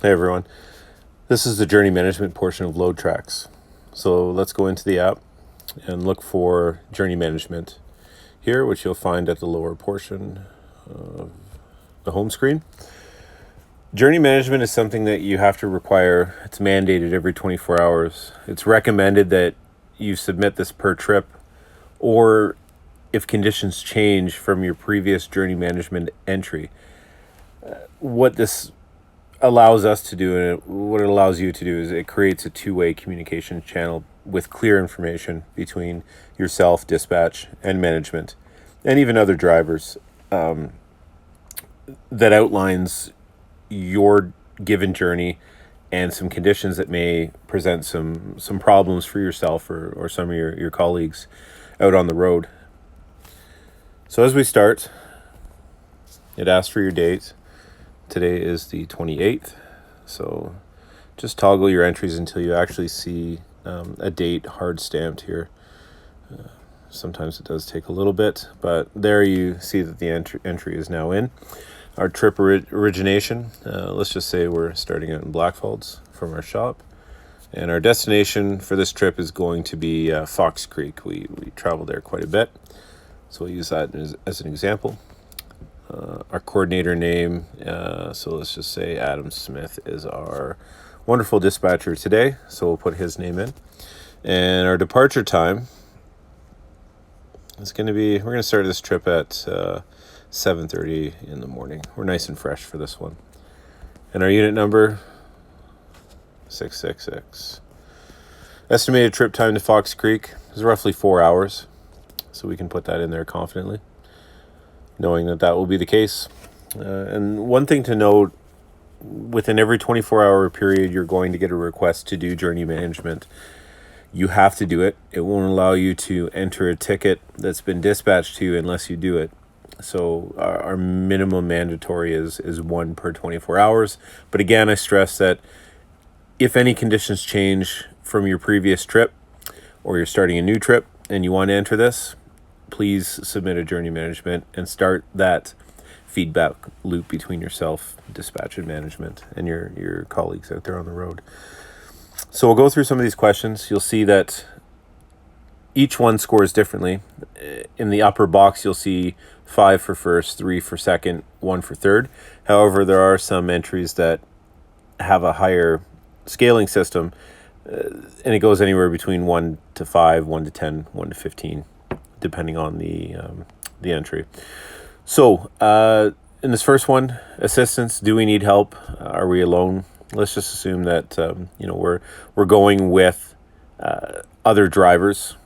Hey everyone, this is the journey management portion of LoadTracks. So let's go into the app and look for journey management here, which you'll find at the lower portion of the home screen. Journey management is something that you have to require. It's mandated every 24 hours. It's recommended that you submit this per trip, or if conditions change from your previous journey management entry. What this allows us to do, and what it allows you to do, is it creates a two-way communication channel with clear information between yourself, dispatch, and management, and even other drivers, that outlines your given journey and some conditions that may present some problems for yourself or some of your colleagues out on the road. So as we start, it asks for your date. Today is the 28th, so just toggle your entries until you actually see a date hard stamped here. Sometimes it does take a little bit, but there you see that the entry is now in. Our trip origination, let's just say we're starting out in Blackfalds from our shop, and our destination for this trip is going to be Fox Creek. We travel there quite a bit, so we'll use that as an example. Our coordinator name, so let's just say Adam Smith is our wonderful dispatcher today, so we'll put his name in. And our departure time is going to be, we're going to start this trip at 7:30 in the morning. We're nice and fresh for this one. And our unit number, 666. Estimated trip time to Fox Creek is roughly 4 hours, so we can put that in there confidently, knowing that will be the case. And one thing to note, within every 24-hour period, you're going to get a request to do journey management. You have to do it. It won't allow you to enter a ticket that's been dispatched to you unless you do it. So our minimum mandatory is 1 per 24 hours. But again, I stress that if any conditions change from your previous trip, or you're starting a new trip and you want to enter this, please submit a journey management and start that feedback loop between yourself, dispatch, and management, and your colleagues out there on the road. So we'll go through some of these questions. You'll see that each one scores differently. In the upper box, you'll see 5 for first, 3 for second, 1 for third. However, there are some entries that have a higher scaling system, and it goes anywhere between 1 to 5, 1 to 10, 1 to 15. Depending on the entry. So in this first one, assistance. Do we need help? Are we alone? Let's just assume that we're going with other drivers,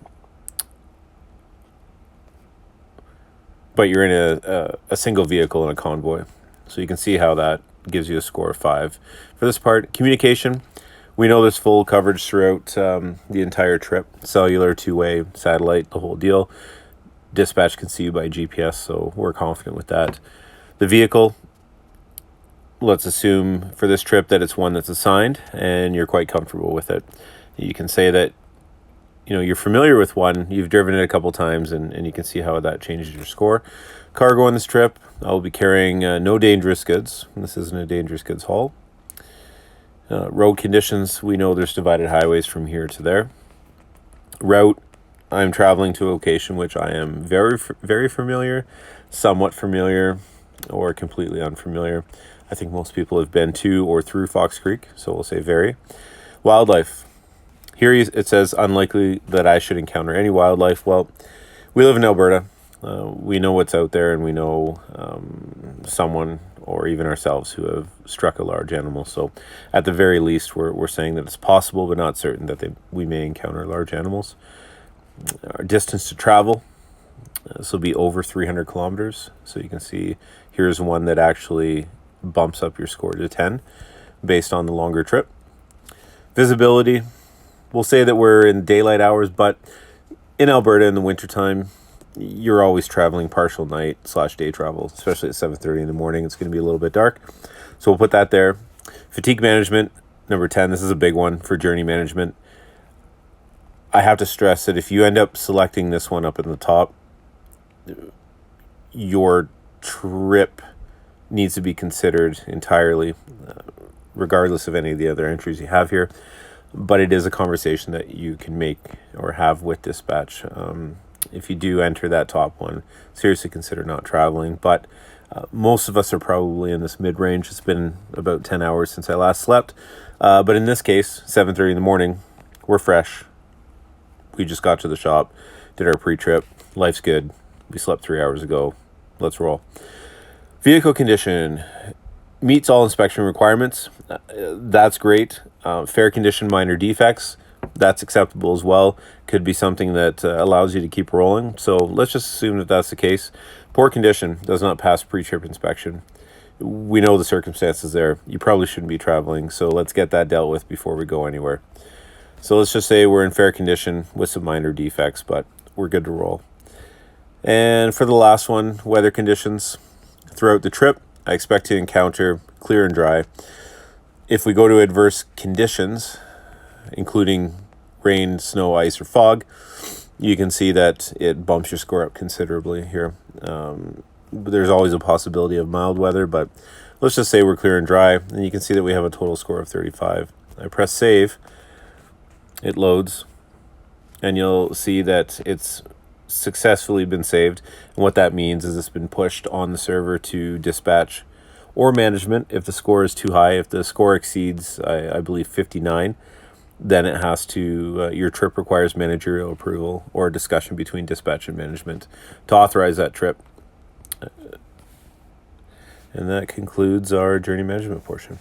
but you're in a single vehicle in a convoy. So you can see how that gives you a score of 5. For this part, communication. We know there's full coverage throughout the entire trip. Cellular, two-way, satellite, the whole deal. Dispatch can see you by GPS, so we're confident with that. The vehicle, let's assume for this trip that it's one that's assigned and you're quite comfortable with it. You can say that you're familiar with one, you've driven it a couple times, and you can see how that changes your score. Cargo on this trip, I'll be carrying no dangerous goods. This isn't a dangerous goods haul. Road conditions, we know there's divided highways from here to there. Route, I'm traveling to a location which I am very, very familiar, somewhat familiar, or completely unfamiliar. I think most people have been to or through Fox Creek, so we'll say very. Wildlife. Here it says unlikely that I should encounter any wildlife. Well, we live in Alberta. We know what's out there, and we know someone or even ourselves who have struck a large animal. So at the very least, we're saying that it's possible but not certain that we may encounter large animals. Our distance to travel, this will be over 300 kilometers. So you can see here's one that actually bumps up your score to 10 based on the longer trip. Visibility, we'll say that we're in daylight hours, but in Alberta in the wintertime, you're always traveling partial night / day travel, especially at 7:30 in the morning. It's going to be a little bit dark. So we'll put that there. Fatigue management, number 10. This is a big one for journey management. I have to stress that if you end up selecting this one up in the top, your trip needs to be considered entirely, regardless of any of the other entries you have here. But it is a conversation that you can make or have with dispatch. If you do enter that top one, seriously consider not traveling. But most of us are probably in this mid-range. It's been about 10 hours since I last slept. But in this case, 7:30 in the morning, we're fresh. We just got to the shop, did our pre-trip. Life's good. We slept 3 hours ago. Let's roll. Vehicle condition meets all inspection requirements. That's great. Fair condition, minor defects. That's acceptable as well. Could be something that allows you to keep rolling. So let's just assume that that's the case. Poor condition does not pass pre-trip inspection. We know the circumstances there. You probably shouldn't be traveling. So let's get that dealt with before we go anywhere. So let's just say we're in fair condition with some minor defects, but we're good to roll. And for the last one, weather conditions. Throughout the trip, I expect to encounter clear and dry. If we go to adverse conditions, including rain, snow, ice, or fog, you can see that it bumps your score up considerably here. There's always a possibility of mild weather, but let's just say we're clear and dry, and you can see that we have a total score of 35. I press save. It loads, and you'll see that it's successfully been saved. And what that means is it's been pushed on the server to dispatch or management. If the score is too high, if the score exceeds, I believe, 59, then it has to, your trip requires managerial approval or a discussion between dispatch and management to authorize that trip. And that concludes our journey management portion.